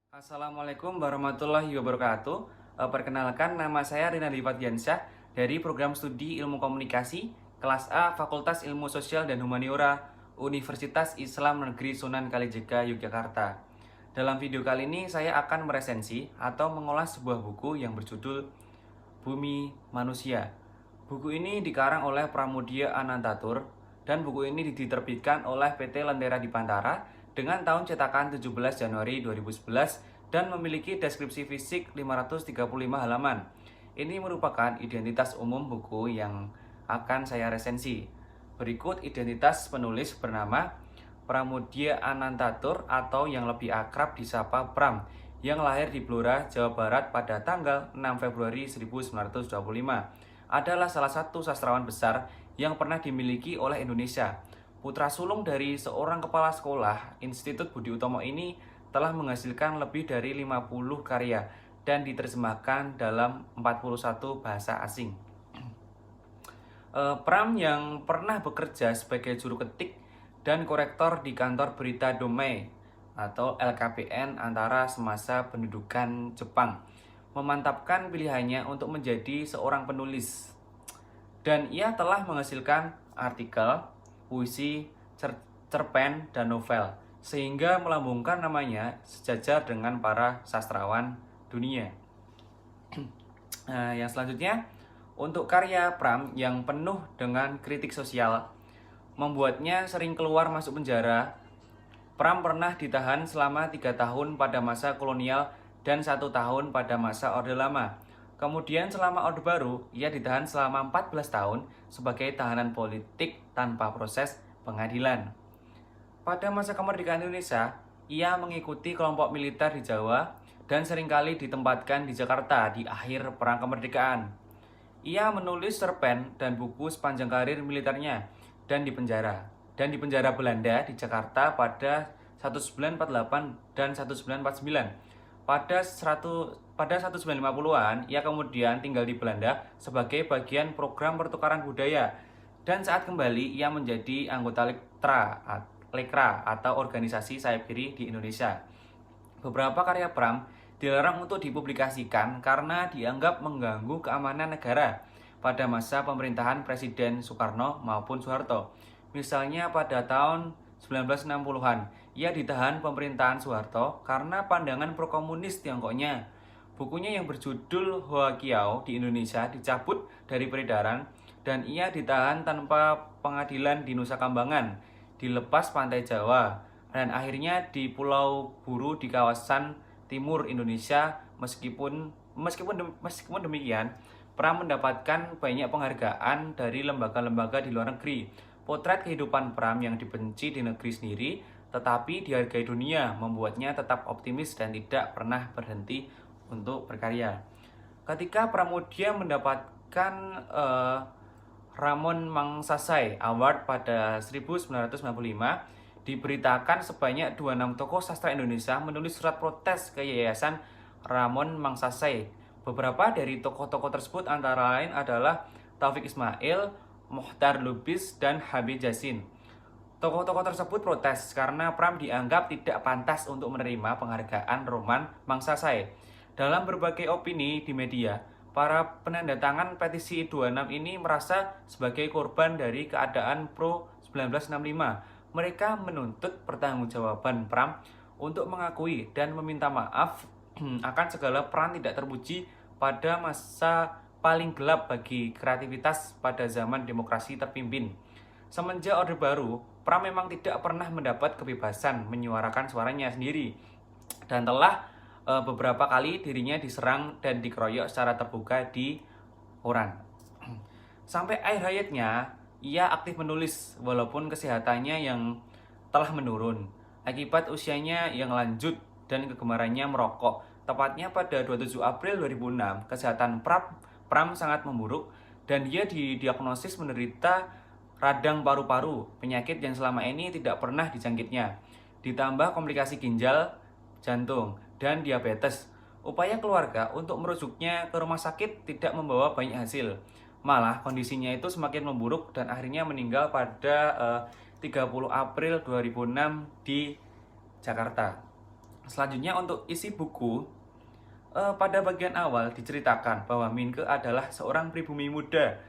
Assalamualaikum warahmatullahi wabarakatuh. Perkenalkan, nama saya Rina Diansyah dari program studi Ilmu Komunikasi kelas A Fakultas Ilmu Sosial dan Humaniora Universitas Islam Negeri Sunan Kalijaga, Yogyakarta. Dalam video kali ini saya akan meresensi atau mengolah sebuah buku yang berjudul Bumi Manusia. Buku ini dikarang oleh Pramudia Anantatur dan buku ini diterbitkan oleh PT Lentera Dipantara dengan tahun cetakan 17 Januari 2011 dan memiliki deskripsi fisik 535 halaman. Ini merupakan identitas umum buku yang akan saya resensi. Berikut identitas penulis bernama Pramudia Anantatur atau yang lebih akrab disapa Pram, yang lahir di Blora, Jawa Barat pada tanggal 6 Februari 1925. Adalah salah satu sastrawan besar yang pernah dimiliki oleh Indonesia. Putra sulung dari seorang kepala sekolah, Institut Budi Utomo ini telah menghasilkan lebih dari 50 karya dan diterjemahkan dalam 41 bahasa asing. Pram yang pernah bekerja sebagai juru ketik dan korektor di kantor berita Domei atau LKPN antara semasa pendudukan Jepang, memantapkan pilihannya untuk menjadi seorang penulis. Dan ia telah menghasilkan artikel, puisi, cerpen, dan novel, sehingga melambungkan namanya sejajar dengan para sastrawan dunia. Nah, yang selanjutnya, untuk karya Pram yang penuh dengan kritik sosial, membuatnya sering keluar masuk penjara. Pram pernah ditahan selama 3 tahun pada masa kolonial dan 1 tahun pada masa Orde Lama. Kemudian selama Orde Baru, ia ditahan selama 14 tahun sebagai tahanan politik tanpa proses pengadilan. Pada masa kemerdekaan Indonesia, ia mengikuti kelompok militer di Jawa dan seringkali ditempatkan di Jakarta di akhir Perang Kemerdekaan. Ia menulis cerpen dan buku sepanjang karir militernya dan di penjara Belanda di Jakarta pada 1948 dan 1949. Pada 1950-an, ia kemudian tinggal di Belanda sebagai bagian program pertukaran budaya. Dan saat kembali, ia menjadi anggota Lekra atau organisasi sayap kiri di Indonesia. Beberapa karya Pram dilarang untuk dipublikasikan karena dianggap mengganggu keamanan negara pada masa pemerintahan Presiden Soekarno maupun Soeharto. Misalnya pada tahun 1960-an, ia ditahan pemerintahan Soeharto karena pandangan pro-komunis Tiongkoknya. Bukunya yang berjudul Hoa Kiao di Indonesia dicabut dari peredaran dan ia ditahan tanpa pengadilan di Nusa Kambangan, dilepas pantai Jawa, dan akhirnya di Pulau Buru di kawasan timur Indonesia. Meskipun demikian, Pram mendapatkan banyak penghargaan dari lembaga-lembaga di luar negeri. Potret kehidupan Pram yang dibenci di negeri sendiri tetapi dihargai dunia membuatnya tetap optimis dan tidak pernah berhenti untuk berkarya. Ketika Pramudia mendapatkan Ramon Magsaysay Award pada 1995, diberitakan sebanyak 26 tokoh sastra Indonesia menulis surat protes ke Yayasan Ramon Magsaysay. Beberapa dari tokoh-tokoh tersebut antara lain adalah Taufik Ismail, Mohtar Lubis, dan Habib Yasin. Tokoh-tokoh tersebut protes karena Pram dianggap tidak pantas untuk menerima penghargaan Ramon Magsaysay. Dalam berbagai opini di media, para penandatangan petisi 26 ini merasa sebagai korban dari keadaan pro 1965. Mereka menuntut pertanggungjawaban Pram untuk mengakui dan meminta maaf akan segala peran tidak terpuji pada masa paling gelap bagi kreativitas pada zaman demokrasi terpimpin. Semenjak Orde Baru, Pram memang tidak pernah mendapat kebebasan menyuarakan suaranya sendiri dan telah beberapa kali dirinya diserang dan dikeroyok secara terbuka di koran. Sampai akhir hayatnya, ia aktif menulis walaupun kesehatannya yang telah menurun akibat usianya yang lanjut dan kegemarannya merokok. Tepatnya pada 27 April 2006, kesehatan Pram sangat memburuk dan dia didiagnosis menderita radang paru-paru, penyakit yang selama ini tidak pernah dijangkitnya. Ditambah komplikasi ginjal, jantung, dan diabetes. Upaya keluarga untuk merujuknya ke rumah sakit tidak membawa banyak hasil. Malah kondisinya itu semakin memburuk dan akhirnya meninggal pada 30 April 2006 di Jakarta. Selanjutnya untuk isi buku, pada bagian awal diceritakan bahwa Minke adalah seorang pribumi muda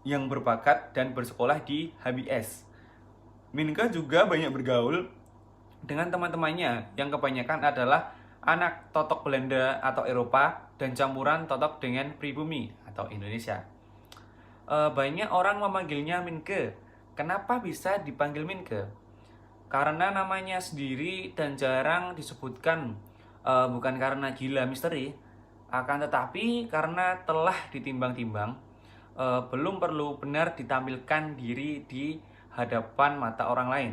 yang berbakat dan bersekolah di HBS. Minke juga banyak bergaul dengan teman-temannya yang kebanyakan adalah anak totok Belanda atau Eropa dan campuran totok dengan pribumi atau Indonesia. Banyak orang memanggilnya Minke. Kenapa bisa dipanggil Minke? Karena namanya sendiri dan jarang disebutkan, bukan karena gila misteri, akan tetapi karena telah ditimbang-timbang, belum perlu benar ditampilkan diri di hadapan mata orang lain.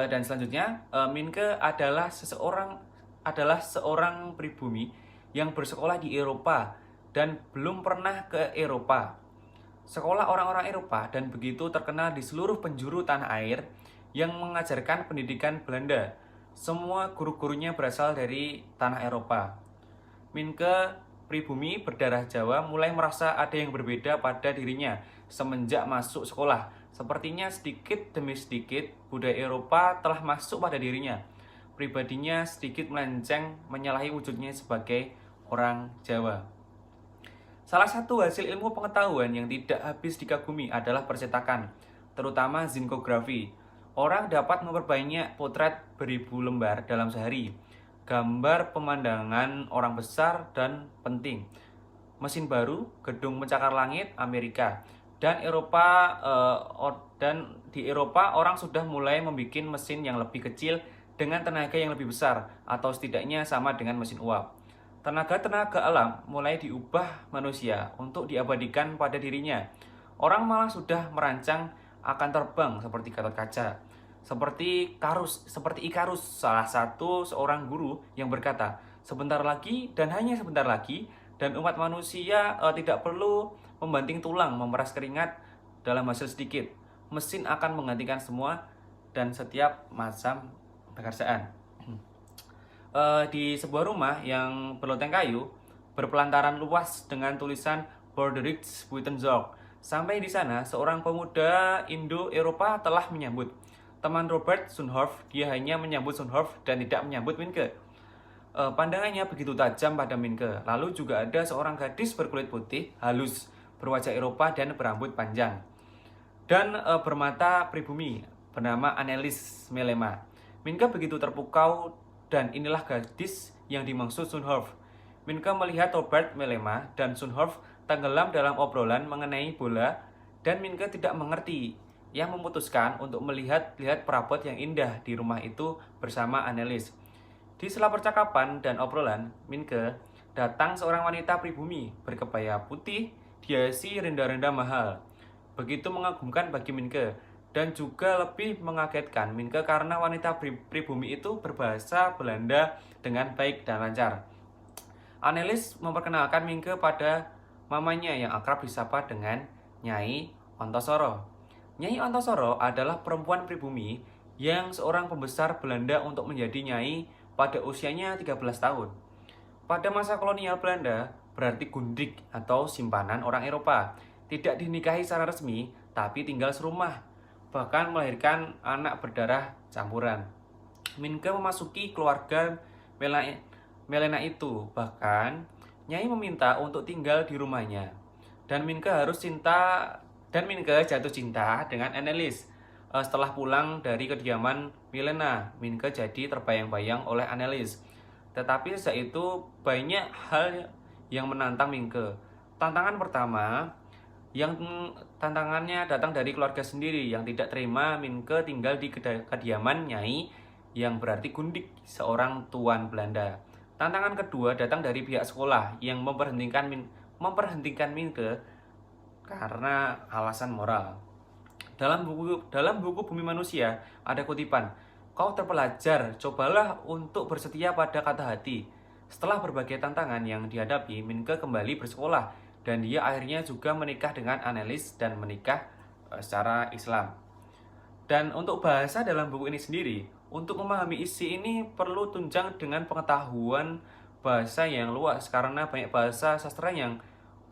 Dan selanjutnya, Minke adalah seorang pribumi yang bersekolah di Eropa dan belum pernah ke Eropa. Sekolah orang-orang Eropa dan begitu terkenal di seluruh penjuru tanah air yang mengajarkan pendidikan Belanda. Semua guru-gurunya berasal dari tanah Eropa. Minke, pribumi berdarah Jawa, mulai merasa ada yang berbeda pada dirinya semenjak masuk sekolah. Sepertinya sedikit demi sedikit budaya Eropa telah masuk pada dirinya. Pribadinya sedikit melenceng menyalahi wujudnya sebagai orang Jawa. Salah satu hasil ilmu pengetahuan yang tidak habis dikagumi adalah percetakan, terutama zinkografi. Orang dapat memperbanyak potret beribu lembar dalam sehari, gambar pemandangan orang besar dan penting, mesin baru, gedung pencakar langit Amerika, dan di Eropa orang sudah mulai membuat mesin yang lebih kecil dengan tenaga yang lebih besar atau setidaknya sama dengan mesin uap. Tenaga-tenaga alam mulai diubah manusia untuk diabadikan pada dirinya. Orang malah sudah merancang akan terbang seperti Gatot Kaca. Seperti Ikarus, salah satu seorang guru yang berkata, sebentar lagi dan hanya sebentar lagi, dan umat manusia tidak perlu membanting tulang memeras keringat dalam hasil sedikit. Mesin akan menggantikan semua dan setiap macam pekerjaan. Di sebuah rumah yang berloteng kayu, berpelantaran luas dengan tulisan Bordeaux Buitenzorg. Sampai di sana, seorang pemuda Indo-Eropa telah menyambut. Teman Robert Sunhoff, dia hanya menyambut Sunhoff dan tidak menyambut Minke. Pandangannya begitu tajam pada Minke. Lalu juga ada seorang gadis berkulit putih, halus, berwajah Eropa dan berambut panjang. Dan bermata pribumi, bernama Annelies Melema. Minke begitu terpukau. Dan inilah gadis yang dimaksud Sunhoff. Minke melihat Robert Melema dan Sunhoff tenggelam dalam obrolan mengenai bola dan Minke tidak mengerti. Ia memutuskan untuk melihat perabot yang indah di rumah itu bersama Annelies. Di sela percakapan dan obrolan, Minke datang seorang wanita pribumi berkebaya putih dihiasi renda-renda mahal. Begitu mengagumkan bagi Minke. Dan juga lebih mengagetkan Minke karena wanita pribumi itu berbahasa Belanda dengan baik dan lancar. Annelies memperkenalkan Minke pada mamanya yang akrab disapa dengan Nyai Ontosoro. Nyai Ontosoro adalah perempuan pribumi yang seorang pembesar Belanda untuk menjadi nyai pada usianya 13 tahun. Pada masa kolonial Belanda, berarti gundik atau simpanan orang Eropa. Tidak dinikahi secara resmi, tapi tinggal serumah. Bahkan melahirkan anak berdarah campuran. Minke memasuki keluarga Melena itu. Bahkan Nyai meminta untuk tinggal di rumahnya. Dan Minke jatuh cinta dengan Annelies. Setelah pulang dari kediaman Melena, Minke jadi terbayang-bayang oleh Annelies. Tetapi sejak itu banyak hal yang menantang Minke. Tantangannya datang dari keluarga sendiri yang tidak terima Minke tinggal di kediaman Nyai yang berarti gundik, seorang tuan Belanda. Tantangan kedua datang dari pihak sekolah yang memperhentikan Minke karena alasan moral. Dalam buku Bumi Manusia ada kutipan, "Kau terpelajar, cobalah untuk bersetia pada kata hati." Setelah berbagai tantangan yang dihadapi, Minke kembali bersekolah. Dan dia akhirnya juga menikah dengan Annelies dan menikah secara Islam. Dan untuk bahasa dalam buku ini sendiri, untuk memahami isi ini perlu tunjang dengan pengetahuan bahasa yang luas. Karena banyak bahasa sastra yang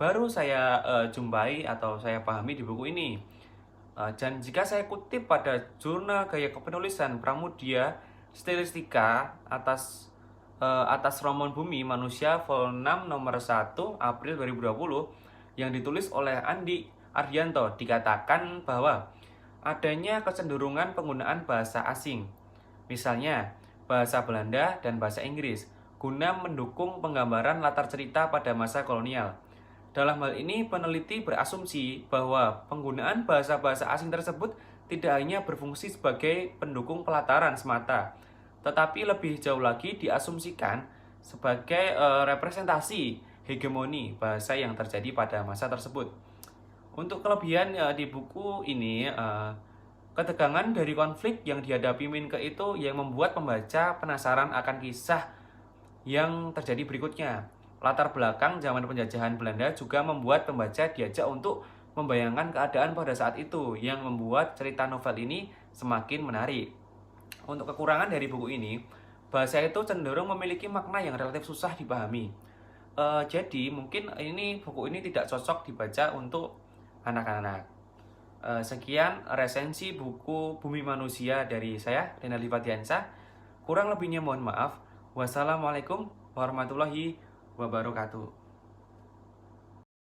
baru saya jumpai atau saya pahami di buku ini. Dan jika saya kutip pada jurnal gaya kepenulisan Pramudia stilistika atas Ramon Bumi Manusia Vol 6 nomor 1 April 2020 yang ditulis oleh Andi Ardianto dikatakan bahwa adanya kecenderungan penggunaan bahasa asing, misalnya bahasa Belanda dan bahasa Inggris, guna mendukung penggambaran latar cerita pada masa kolonial. Dalam hal ini, peneliti berasumsi bahwa penggunaan bahasa-bahasa asing tersebut tidak hanya berfungsi sebagai pendukung pelataran semata, tetapi lebih jauh lagi diasumsikan sebagai representasi hegemoni bahasa yang terjadi pada masa tersebut. Untuk kelebihan di buku ini, ketegangan dari konflik yang dihadapi Minke itu yang membuat pembaca penasaran akan kisah yang terjadi berikutnya. Latar belakang zaman penjajahan Belanda juga membuat pembaca diajak untuk membayangkan keadaan pada saat itu yang membuat cerita novel ini semakin menarik. Untuk kekurangan dari buku ini, bahasa itu cenderung memiliki makna yang relatif susah dipahami. Jadi mungkin buku ini tidak cocok dibaca untuk anak-anak. Sekian resensi buku Bumi Manusia dari saya, Renaldi Fatiansyah. Kurang lebihnya mohon maaf. Wassalamualaikum warahmatullahi wabarakatuh.